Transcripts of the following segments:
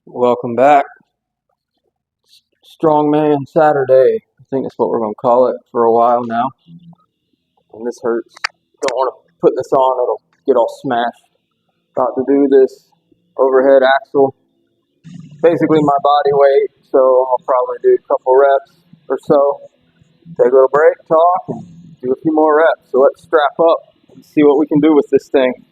Welcome back. Strongman Saturday. I think that's what we're going to call it for a while now. And this hurts. Don't want to put this on, it'll get all smashed. About to do this overhead axle. Basically my body weight, so I'll probably do a couple reps or so. Take a little break, talk, and do a few more reps. So let's strap up and see what we can do with this thing.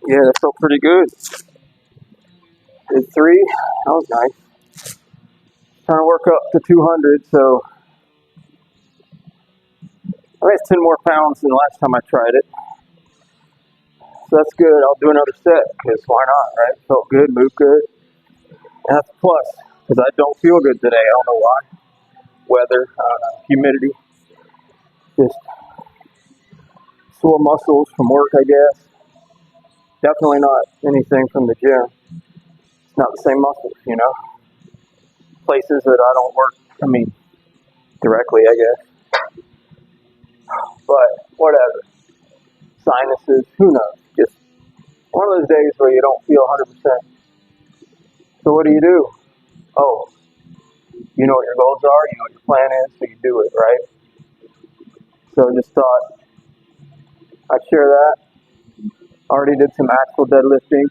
Yeah, that felt pretty good. Did 3. That was nice. Trying to work up to 200, so I think it's 10 more pounds than the last time I tried it. So that's good. I'll do another set because why not, right? Felt good, moved good. And that's a plus because I don't feel good today. I don't know why. Weather, humidity, just sore muscles from work, I guess. Definitely not anything from the gym. It's not the same muscles, you know. Places that I don't work, directly, I guess. But whatever. Sinuses, who knows? Just one of those days where you don't feel 100%. So what do? Oh, you know what your goals are, you know what your plan is, so you do it, right? So I just thought I'd share that. Already did some actual deadlifting,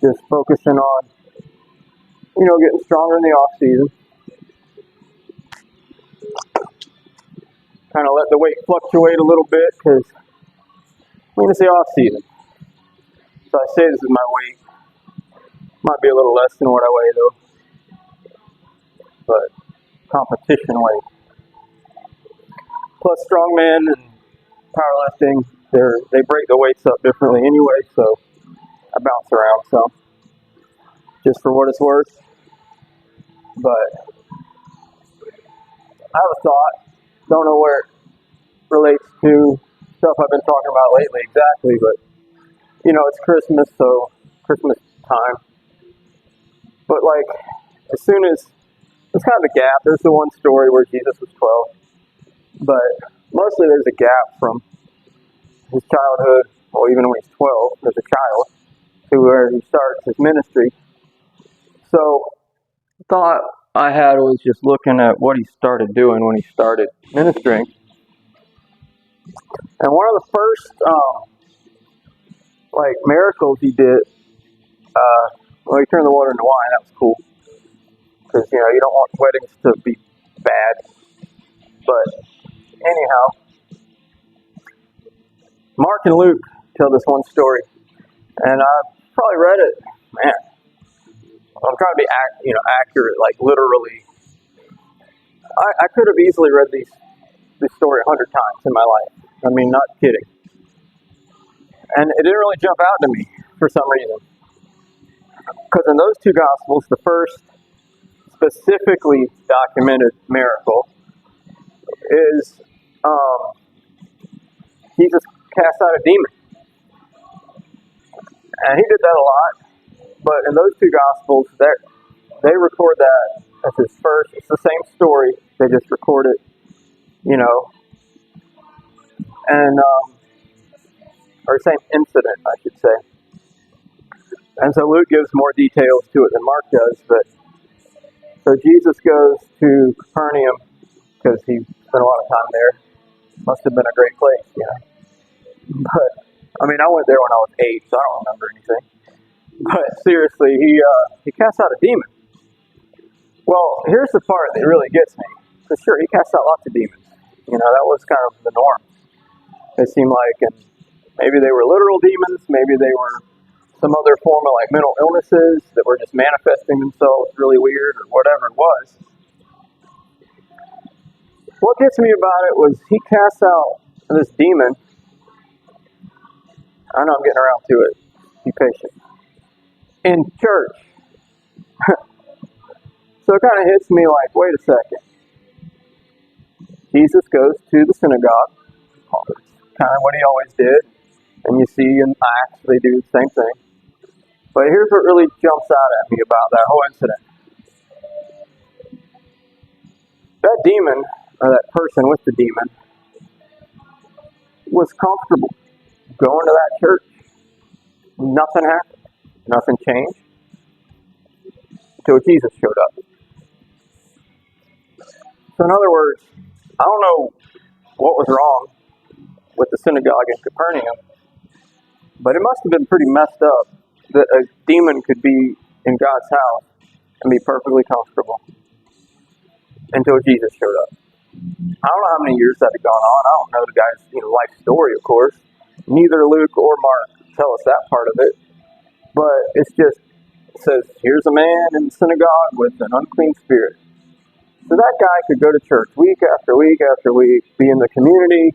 just focusing on, getting stronger in the off season. Kind of let the weight fluctuate a little bit because, it's the off season. So I say this is my weight. Might be a little less than what I weigh though, but competition weight. Plus strongman and powerlifting, they break the weights up differently anyway, so I bounce around some, just for what it's worth. But I have a thought. Don't know where it relates to stuff I've been talking about lately exactly, but it's Christmas, so Christmas time. But as soon as there's kind of a gap, there's the one story where Jesus was 12, but mostly there's a gap from his childhood, or even when he's 12, as a child, to where he starts his ministry. So, thought I had was just looking at what he started doing when he started ministering. And one of the first, miracles he did, he turned the water into wine. That was cool. Because, you don't want weddings to be bad. But, anyhow, Mark and Luke tell this one story. And I've probably read it. Man, I'm trying to be accurate, literally. I could have easily read this story 100 times in my life. Not kidding. And it didn't really jump out to me for some reason. Because in those two Gospels, the first specifically documented miracle is Jesus cast out a demon. And he did that a lot. But in those two Gospels, they record that as his first. It's the same story. They just record it, you know, and or same incident, I should say. And so Luke gives more details to it than Mark does. But so Jesus goes to Capernaum because he spent a lot of time there. Must have been a great place, you know. But I mean, I went there when I was 8, so I don't remember anything. But seriously, he casts out a demon. Well, here's the part that really gets me. For sure, he casts out lots of demons. You know, that was kind of the norm. It seemed like, and maybe they were literal demons, maybe they were some other form of like mental illnesses that were just manifesting themselves really weird or whatever it was. What gets me about it was he casts out this demon. I know I'm getting around to it. Be patient. In church. So it kind of hits me like, wait a second. Jesus goes to the synagogue. Kind of what he always did. And you see in Acts, they do the same thing. But here's what really jumps out at me about that whole incident. That demon, or that person with the demon, was comfortable going to that church. Nothing happened. Nothing changed until Jesus showed up. So in other words, I don't know what was wrong with the synagogue in Capernaum, but it must have been pretty messed up that a demon could be in God's house and be perfectly comfortable until Jesus showed up. I don't know how many years that had gone on. I don't know the guy's life story, of course. Neither Luke or Mark tell us that part of it. But it says, here's a man in the synagogue with an unclean spirit. So that guy could go to church week after week after week, be in the community,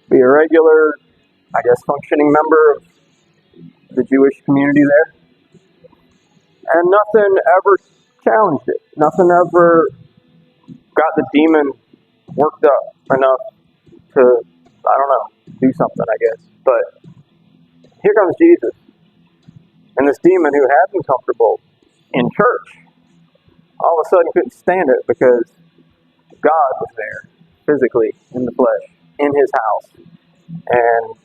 be a regular, I guess, functioning member of the Jewish community there. And nothing ever challenged it. Nothing ever got the demon worked up enough to, I don't know, do something, I guess. But here comes Jesus. And this demon who had been comfortable in church all of a sudden couldn't stand it because God was there physically in the flesh in his house. And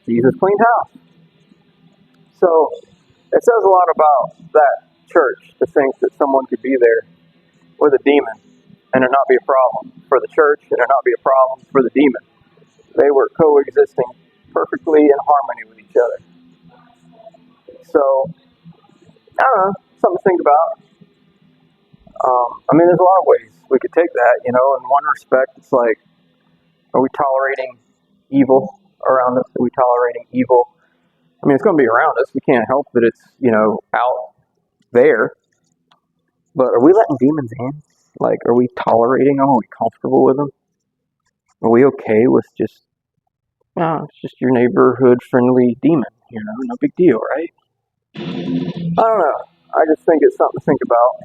Jesus cleaned house. So it says a lot about that church to think that someone could be there with a demon and it not be a problem for the church and it not be a problem for the demon. They were coexisting perfectly in harmony with each other. So, I don't know, something to think about. I mean, there's a lot of ways we could take that, In one respect, it's like, are we tolerating evil around us? Are we tolerating evil? I mean, it's going to be around us. We can't help that it's, out there. But are we letting demons in? Like, are we tolerating them? Are we comfortable with them? Are we okay with just, it's just your neighborhood friendly demon, no big deal, right? I don't know. I just think it's something to think about.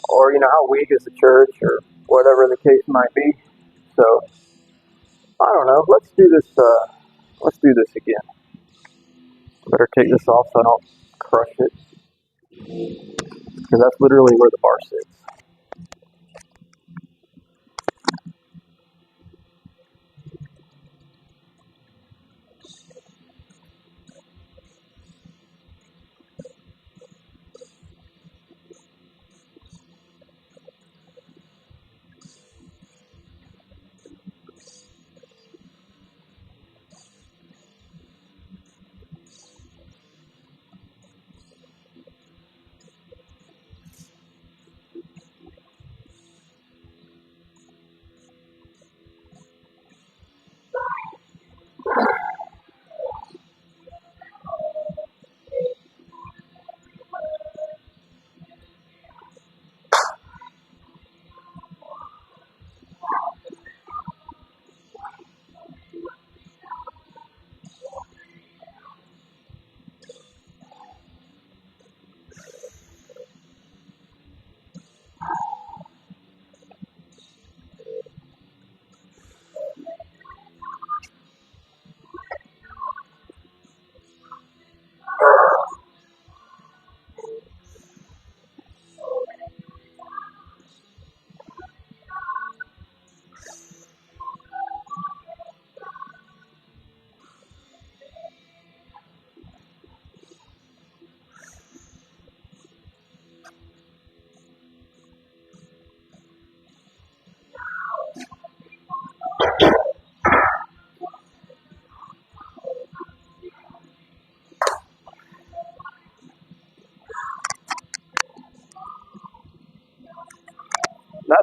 Or, how weak is the church or whatever the case might be. So, I don't know. Let's do this again. Better take this off so I don't crush it. Because that's literally where the bar sits.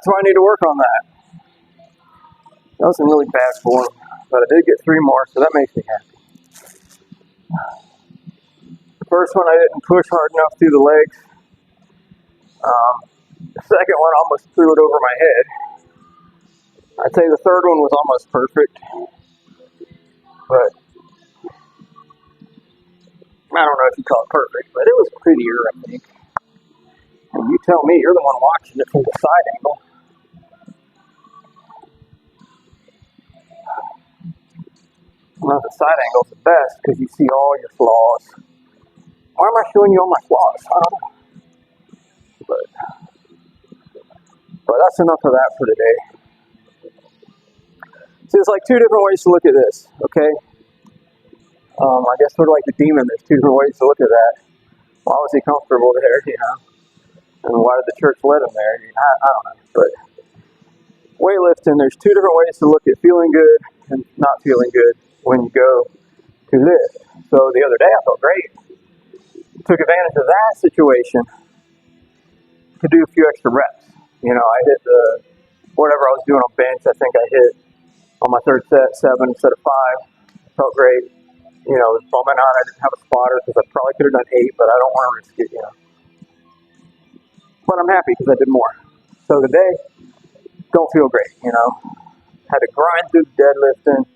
that's why I need to work on that. That was in really bad form, but I did get 3 more, so that makes me happy. The first one I didn't push hard enough through the legs. The second one almost threw it over my head. I'd say the third one was almost perfect, but I don't know if you call it perfect, but it was prettier, I think. And you tell me, you're the one watching it from the side angle. Well, the side angle's the best because you see all your flaws. Why am I showing you all my flaws? I don't know. But that's enough of that for today. So there's like 2 different ways to look at this, okay? I guess sort of like the demon, there's 2 different ways to look at that. Why was he comfortable there, And why did the church let him there? I don't know. But weightlifting, there's 2 different ways to look at feeling good and not feeling good when you go to lift. So the other day I felt great. Took advantage of that situation to do a few extra reps. I hit whatever I was doing on bench, I think I hit on my 3rd set 7 instead of 5. Felt great. It was bumming out. I didn't have a spotter because I probably could have done 8, but I don't want to risk it, But I'm happy because I did more. So today, don't feel great, Had to grind through deadlifting.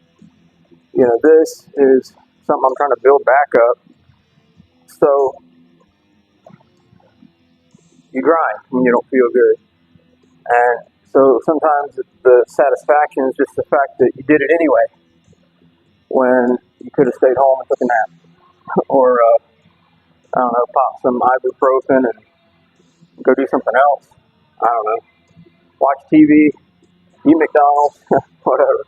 This is something I'm trying to build back up. So you grind when you don't feel good. And so sometimes the satisfaction is just the fact that you did it anyway when you could have stayed home and took a nap. Or, I don't know, pop some ibuprofen and go do something else. I don't know. Watch TV, eat McDonald's, whatever.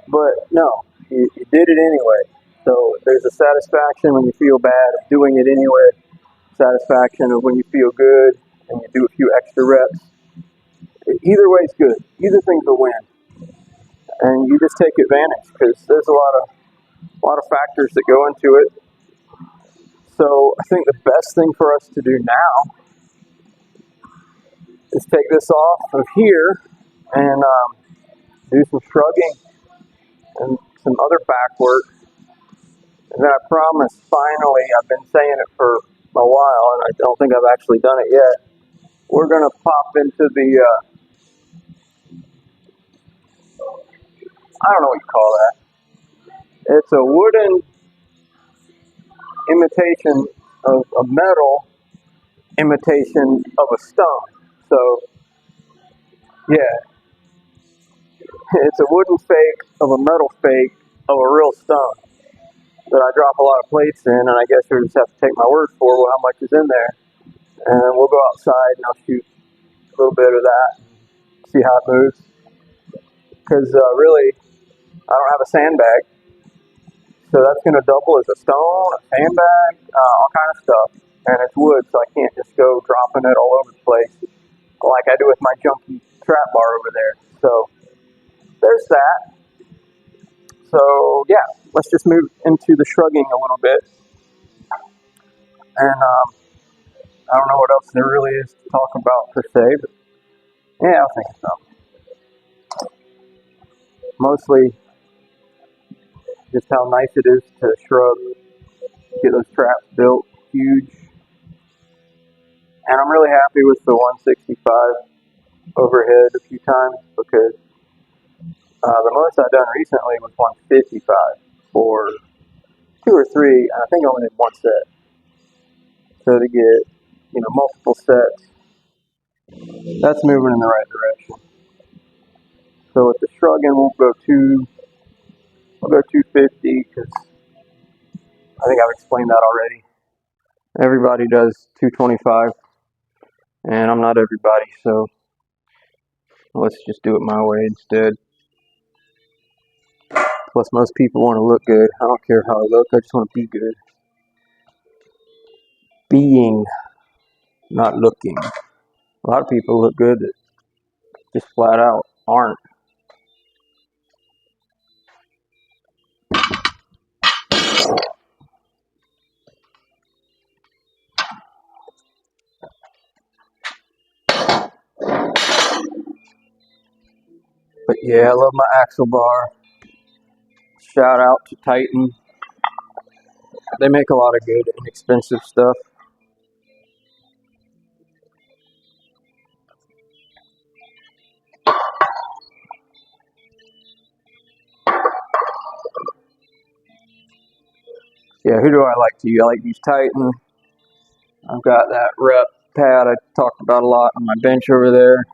But no, you did it anyway. So there's a satisfaction when you feel bad of doing it anyway. Satisfaction of when you feel good and you do a few extra reps. Either way is good. Either thing's a win. And you just take advantage because there's a lot of factors that go into it. So I think the best thing for us to do now is take this off of here and do some shrugging and some other back work. And then I promise, finally, I've been saying it for a while, and I don't think I've actually done it yet. We're going to pop into the, I don't know what you call that. It's a wooden imitation of a metal imitation of a stone. So, yeah, it's a wooden fake of a metal fake of a real stone that I drop a lot of plates in, and I guess you just have to take my word for how much is in there. And we'll go outside and I'll shoot a little bit of that, see how it moves. Because really, I don't have a sandbag, so that's going to double as a stone, a sandbag, all kind of stuff. And it's wood, so I can't just go dropping it all over the place like I do with my junky trap bar over there. So there's that. So yeah, let's just move into the shrugging a little bit. And I don't know what else there really is to talk about per se, but yeah, I think so. Mostly just how nice it is to shrug, get those traps built, huge. And I'm really happy with the 165 overhead a few times because the most I've done recently was 155 for 2 or 3, and I think I only did 1 set. So to get, multiple sets, that's moving in the right direction. So with the shrugging, we'll go 250 because I think I've explained that already. Everybody does 225, and I'm not everybody, so let's just do it my way instead. Plus, most people want to look good. I don't care how I look, I just want to be good. Being, not looking. A lot of people look good that just flat out aren't. Yeah, I love my axle bar. Shout out to Titan. They make a lot of good, inexpensive stuff. Yeah, who do I like to use? I like to use Titan. I've got that rep pad I talked about a lot on my bench over there.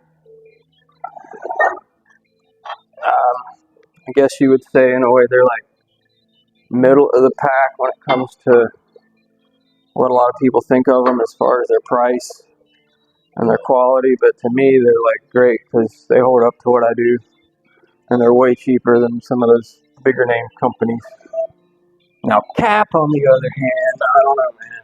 I guess you would say, in a way, they're like middle of the pack when it comes to what a lot of people think of them as far as their price and their quality. But to me, they're like great because they hold up to what I do, and they're way cheaper than some of those bigger name companies. Now, Cap, on the other hand, I don't know, man.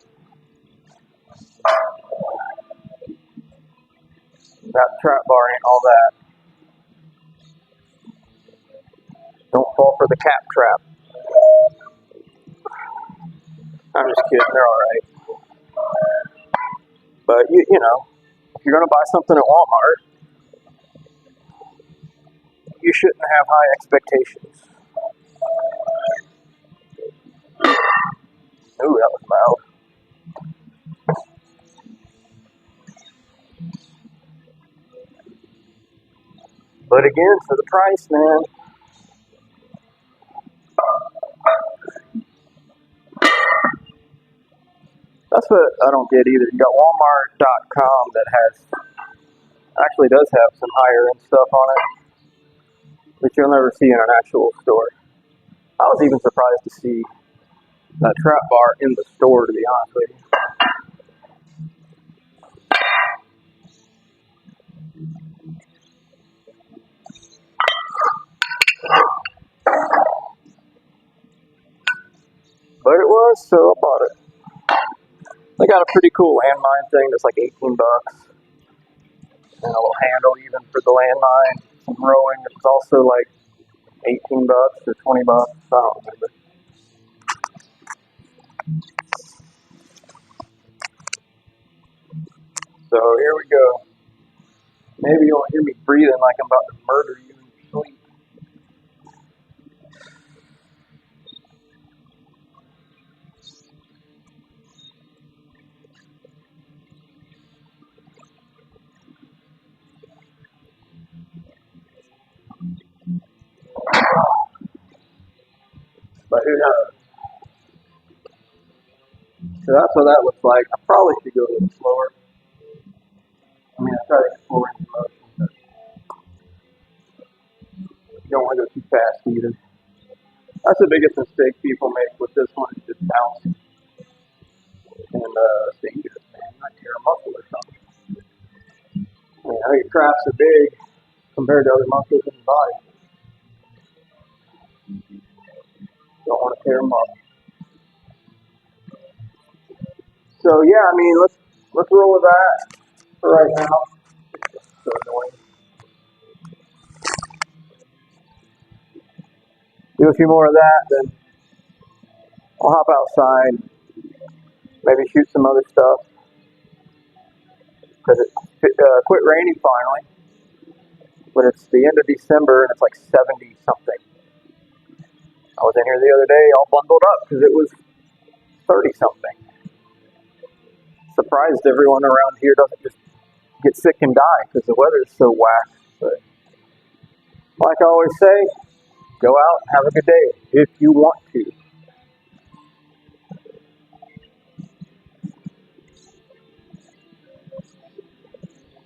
That trap bar ain't all that. Don't fall for the Cap trap. I'm just kidding. They're all right. But you know, if you're gonna buy something at Walmart, you shouldn't have high expectations. Ooh, that was loud. But again, for the price, man, that's what I don't get either. You got Walmart.com that actually does have some higher end stuff on it that you'll never see in an actual store. I was even surprised to see that trap bar in the store, to be honest with you. But it was, so I bought it. They got a pretty cool landmine thing that's like 18 bucks. And a little handle even for the landmine. Some rowing that's also like 18 bucks or 20 bucks. I don't remember. So here we go. Maybe you'll hear me breathing like I'm about to murder you in your sleep. But who knows? So that's what that looks like. I probably should go a little slower. I mean, I try to get full range of motion, but you don't want to go too fast either. That's the biggest mistake people make with this one is just bouncing. And it's dangerous, man. You might tear a muscle or something. I mean, I know your traps are big compared to other muscles in the body. You don't want to tear them up. So yeah, I mean, let's roll with that for right now. So annoying. Do a few more of that, then I'll hop outside, maybe shoot some other stuff because it quit raining finally. But it's the end of December and it's like 70 something. I was in here the other day all bundled up because it was 30 something. Surprised everyone around here doesn't just get sick and die because the weather's so whack. But like I always say, go out and have a good day if you want to.